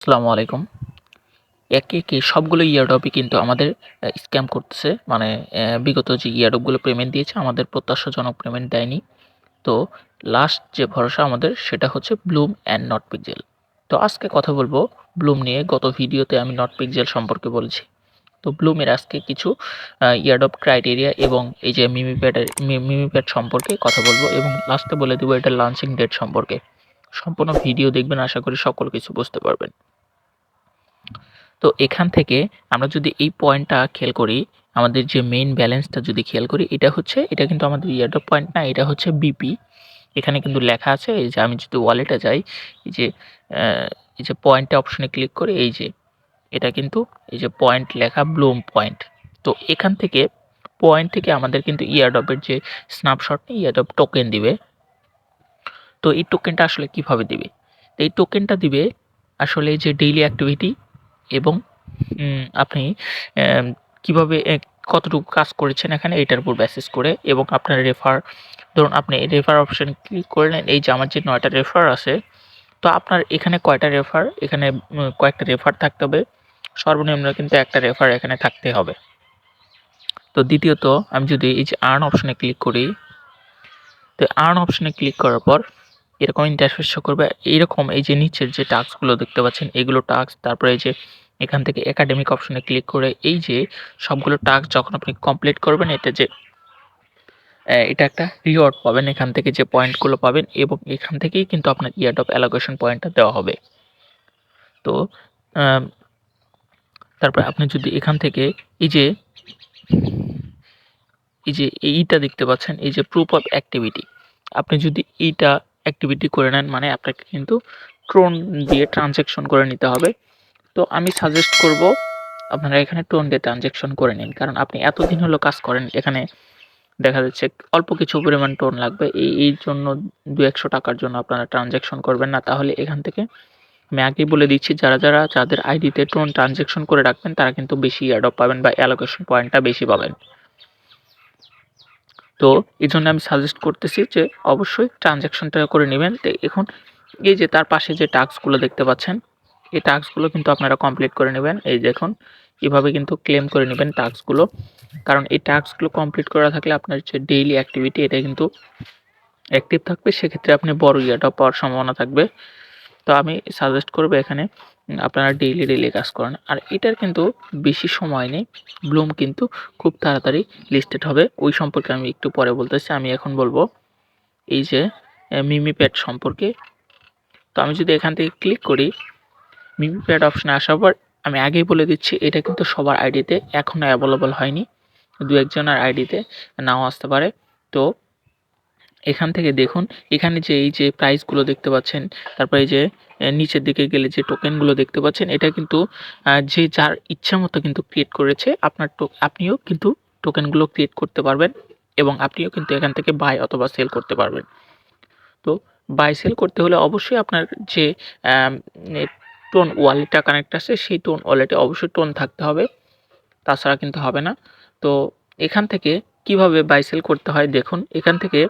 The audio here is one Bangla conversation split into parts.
আসসালামু আলাইকুম। একে, একে সবগুলো ইয়ারড্রপই কিন্তু আমাদের স্ক্যাম করতেছে। মানে বিগত যে ইয়ারড্রপগুলো পেমেন্ট দিয়েছে আমাদের প্রত্যাশাজনক পেমেন্ট দেয়নি। তো লাস্ট যে ভরসা আমাদের সেটা হচ্ছে ব্লুম অ্যান্ড নটপিকজেল। তো আজকে কথা বলবো ব্লুম নিয়ে। গত ভিডিওতে আমি নটপিকজেল সম্পর্কে বলেছি। তো ব্লুমের আজকে কিছু ইয়ারড্রপ ক্রাইটেরিয়া এবং এই যে মিমিপ্যাড সম্পর্কে কথা বলবো এবং লাস্টে বলে দেবো এটার লঞ্চিং ডেট সম্পর্কে। সম্পূর্ণ ভিডিও দেখবেন, আশা করি সকল কিছু বুঝতে পারবেন। তো এখান থেকে আমরা যদি এই পয়েন্টটা খেয়াল করি, আমাদের যে মেইন ব্যালেন্সটা যদি খেয়াল করি, এটা কিন্তু আমাদের ইয়ারড্রপ পয়েন্ট না, এটা হচ্ছে বিপি। এখানে কিন্তু লেখা আছে, এই যে আমি যদি ওয়ালেটে যাই, এই যে এই যে পয়েন্টে অপশনে ক্লিক করে এই যে এটা কিন্তু এই যে পয়েন্ট লেখা ব্লুম পয়েন্ট। তো এখান থেকে পয়েন্ট থেকে আমাদের কিন্তু ইয়ারড্রপের যে স্ন্যাপশট ইয়ারড্রপ টোকেন দিবে। তো এই টোকেনটা আসলে কিভাবে দিবে? তো এই টোকেনটা দিবে আসলে যে ডেইলি অ্যাক্টিভিটি এবং আপনি কিভাবে কতটুকু কাজ করেছেন এখানে এটার উপর বেসিস করে, এবং আপনার রেফার, ধরুন আপনি রেফার অপশন ক্লিক করলেন, এই যে আমার যে 9টা রেফার আছে, তো আপনার এখানে কয়টা রেফার, এখানে কয়েকটা রেফার থাকতে হবে, সর্বনিম্ন কিন্তু একটা রেফার এখানে থাকতে হবে। তো দ্বিতীয়ত আমি যদি এই যে আর্ন অপশনে ক্লিক করি, তো আর্ন অপশনে ক্লিক করার পর এরকম ইন্টারফেস শো করবে। এইরকম এই যে নিচের যে টাস্কগুলো দেখতে পাচ্ছেন এগুলো টাস্ক, তারপরে এই যে এখান থেকে একাডেমিক অপশনে ক্লিক করে এই যে সবগুলো টাস্ক যখন আপনি কমপ্লিট করবেন, এটা একটা রিওয়ার্ড পাবেন এখান থেকে, যে পয়েন্টগুলো পাবেন, এবং এখান থেকেই কিন্তু আপনার ইয়ারড্রপ অ্যালোকেশন পয়েন্টটা দেওয়া হবে। তো তারপরে আপনি যদি এখান থেকে এই যে এইটা দেখতে পাচ্ছেন, এই যে প্রুফ অফ অ্যাক্টিভিটি, আপনি যদি এইটা অ্যাক্টিভিটি করে নেন, মানে আপনাকে কিন্তু ট্রোন দিয়ে ট্রানজ্যাকশন করে নিতে হবে। তো আমি সাজেস্ট করব আপনারা এখানে টোন দিয়ে ট্রানজ্যাকশন করে নিন, কারণ আপনি এতদিন হলো কাজ করেন, এখানে দেখা যাচ্ছে অল্প কিছু পরিমাণ টোন লাগবে। এই জন্য 200 টাকার জন্য আপনারা ট্রানজ্যাকশন করবেন না। তাহলে এখান থেকে আমি আগেই বলে দিচ্ছি, যাদের আইডিতে টোন ট্রানজ্যাকশন করে রাখবেন তারা কিন্তু বেশি এয়ারড্রপ পাবেন বা অ্যালোকেশন পয়েন্টটা বেশি পাবেন। তো এই জন্য আমি সাজেস্ট করতেছি যে অবশ্যই ট্রানজ্যাকশনটা করে নেবেন। তো এখন এই যে তার পাশে যে টাস্কগুলো দেখতে পাচ্ছেন, এই টাস্কগুলো কিন্তু আপনারা কমপ্লিট করে নেবেন। এই দেখুন, এভাবে কিন্তু ক্লেম করে নেবেন টাস্কগুলো, কারণ এই টাস্কগুলো কমপ্লিট করা থাকলে আপনার যে ডেইলি অ্যাক্টিভিটি এটা কিন্তু অ্যাক্টিভ থাকবে, সেক্ষেত্রে আপনি বড় ইয়ারড্রপ পাওয়ার সম্ভাবনা থাকবে। তো আমি সাজেস্ট করব এখানে আপনারা ডেইলি কাজ করেন। আর এটার কিন্তু বেশি সময় নেই, ব্লুম কিন্তু খুব তাড়াতাড়ি লিস্টেড হবে, ওই সম্পর্কে আমি একটু পরে বলতেছি। আমি এখন বলবো এই যে মিমিপ্যাড সম্পর্কে। তো আমি যদি এখান থেকে ক্লিক করি, মিমিপ্যাড অপশনে আসার পর আমি আগেই বলে দিচ্ছি এটা কিন্তু সবার আইডিতে এখনও অ্যাভেলেবল হয়নি, দু একজনের আইডিতে নাও আসতে পারে। তো এখান থেকে দেখুন, এখানে যে এই যে প্রাইসগুলো দেখতে পাচ্ছেন, তারপরে এই যে নিচের দিকে গেলে যে টোকেনগুলো দেখতে পাচ্ছেন, এটা কিন্তু যে যার ইচ্ছা মতো কিন্তু ক্রিয়েট করেছে। আপনিও কিন্তু টোকেনগুলো ক্রিয়েট করতে পারবেন এবং আপনিও কিন্তু এখান থেকে বাই অথবা সেল করতে পারবেন। তো বাই সেল করতে হলে অবশ্যই আপনার যে আম এ টোন ওয়ালেটটা কানেক্ট আছে, সেই টোন ওয়ালেটে অবশ্যই টোন থাকতে হবে, তাছাড়া কিন্তু হবে না। তো এখান থেকে কিভাবে বাই সেল করতে হয় দেখুন, এখান থেকে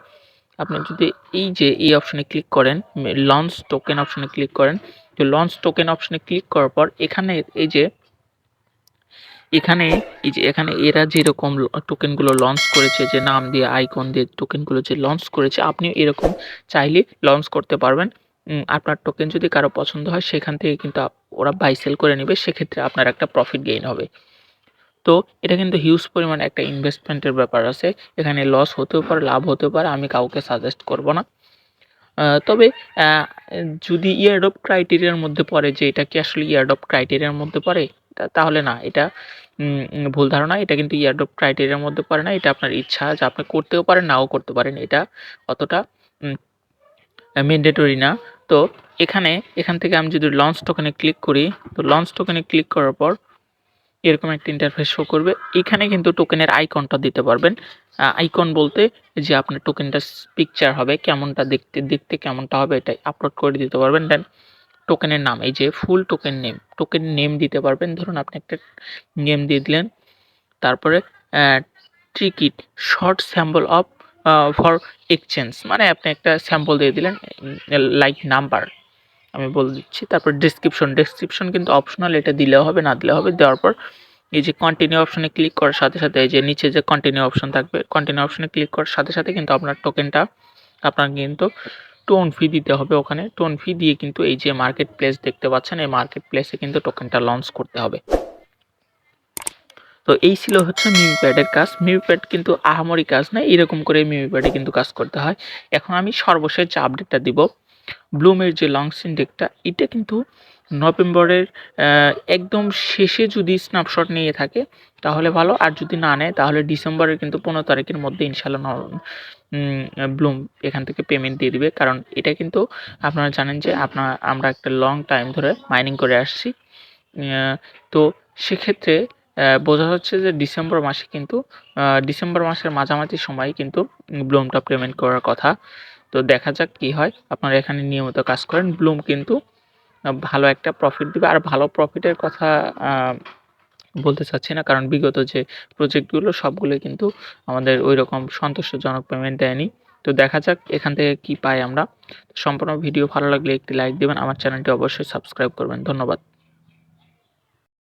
আপনি যদি এই যে এই অপশনে ক্লিক করেন, লঞ্চ টোকেন অপশনে ক্লিক করেন, তো লঞ্চ টোকেন অপশনে ক্লিক করার পর এখানে এই যে এখানে এরা যেরকম টোকেনগুলো লঞ্চ করেছে, যে নাম দিয়ে আইকন দিয়ে টোকেনগুলো যে লঞ্চ করেছে, আপনিও এরকম চাইলে লঞ্চ করতে পারবেন। আপনার টোকেন যদি কারো পছন্দ হয় সেখান থেকে কিন্তু ওরা বাই সেল করে নেবে, সেক্ষেত্রে আপনার একটা প্রফিট গেইন হবে। তো এটা কিন্তু হিউজ পরিমাণে একটা ইনভেস্টমেন্টের ব্যাপার আছে, এখানে লস হতেও পারে, লাভ হতেও পারে, আমি কাউকে সাজেস্ট করব না। তবে যদি ইয়ারড্রপ ক্রাইটেরিয়ার মধ্যে পড়ে, যে এটা কি আসলে ইয়ারড্রপ ক্রাইটেরিয়ার মধ্যে পড়ে? তাহলে না, এটা ভুল ধারণা। এটা কিন্তু ইয়ারড্রপ ক্রাইটেরিয়ার মধ্যে পড়ে না। এটা আপনার ইচ্ছা, যে আপনি করতেও পারেন, নাও করতে পারেন। এটা অতটা উম ম্যান্ডেটরি না। তো এখান থেকে আমি যদি লঞ্চ টোকেনে ক্লিক করি, তো লঞ্চ টোকেনে ক্লিক করার পর এরকম একটা ইন্টারফেস শো করবে। এখানে কিন্তু টোকেনের আইকনটা দিতে পারবেন। আইকন বলতে যে আপনার টোকেনটার পিকচার হবে, কেমনটা দেখতে কেমনটা হবে, এটা আপলোড করে দিতে পারবেন। দেন টোকেনের নাম, এই যে ফুল টোকেন নেম দিতে পারবেন। ধরুন আপনি একটা নেম দিয়ে দিলেন, তারপরে ticket short sample of for exchange, মানে আপনি একটা স্যাম্পল দিয়ে দিলেন, লাইক নাম্বার। আমি বলে দিচ্ছি। তারপর ডেসক্রিপশন কিন্তু অপশনাল, এটা দিলেও হবে না দিলেও হবে। দেওয়ার পর এই যে কন্টিনিউ অপশনে ক্লিক করার সাথে সাথে এই যে নিচে যে কন্টিনিউ অপশন থাকবে, কন্টিনিউ অপশনে ক্লিক করার সাথে সাথে কিন্তু আপনার টোকেনটা আপনার কিন্তু টোন ফি দিতে হবে। ওখানে টোন ফি দিয়ে কিন্তু এই যে মার্কেট প্লেস দেখতে পাচ্ছেন, এই মার্কেট প্লেসে কিন্তু টোকেনটা লঞ্চ করতে হবে। তো এই ছিল হচ্ছে মিমিপ্যাডের কাজ। মিমিপ্যাড কিন্তু আহামরি কাজ না, এরকম করে মিমিপ্যাডে কিন্তু কাজ করতে হয়। এখন আমি সর্বশেষ যে আপডেটটা দিব, ব্লুমের যে লং সিনডেকটা, এটা কিন্তু নভেম্বরের একদম শেষে যদি স্ন্যাপশট নিয়ে থাকে তাহলে ভালো, আর যদি না নেয় তাহলে ডিসেম্বরের কিন্তু 15 তারিখের মধ্যে ইনশাল্লাহ ব্লুম এখান থেকে পেমেন্ট দিয়ে দিবে। কারণ এটা কিন্তু আপনারা জানেন যে আমরা একটা লং টাইম ধরে মাইনিং করে আসছি। তো সেক্ষেত্রে বোঝা যাচ্ছে যে ডিসেম্বর মাসের মাঝামাঝি সময় কিন্তু ব্লুমটা পেমেন্ট করার কথা। তো দেখা যাক কি হয়। আপনারা এখানে নিয়মিত কাজ করেন, ব্লুম কিন্তু ভালো একটা প্রফিট দিবে। আর ভালো প্রফিটের কথা বলতে চাচ্ছি না, কারণ বিগত যে প্রজেক্টগুলো সবগুলোই কিন্তু আমাদের ওইরকম সন্তোষজনক পেমেন্ট দেয়নি। তো দেখা যাক এখান থেকে কি পাই আমরা। সম্পূর্ণ ভিডিও ভালো লাগলে একটি লাইক দিবেন, আমার চ্যানেলটি অবশ্যই সাবস্ক্রাইব করবেন। ধন্যবাদ।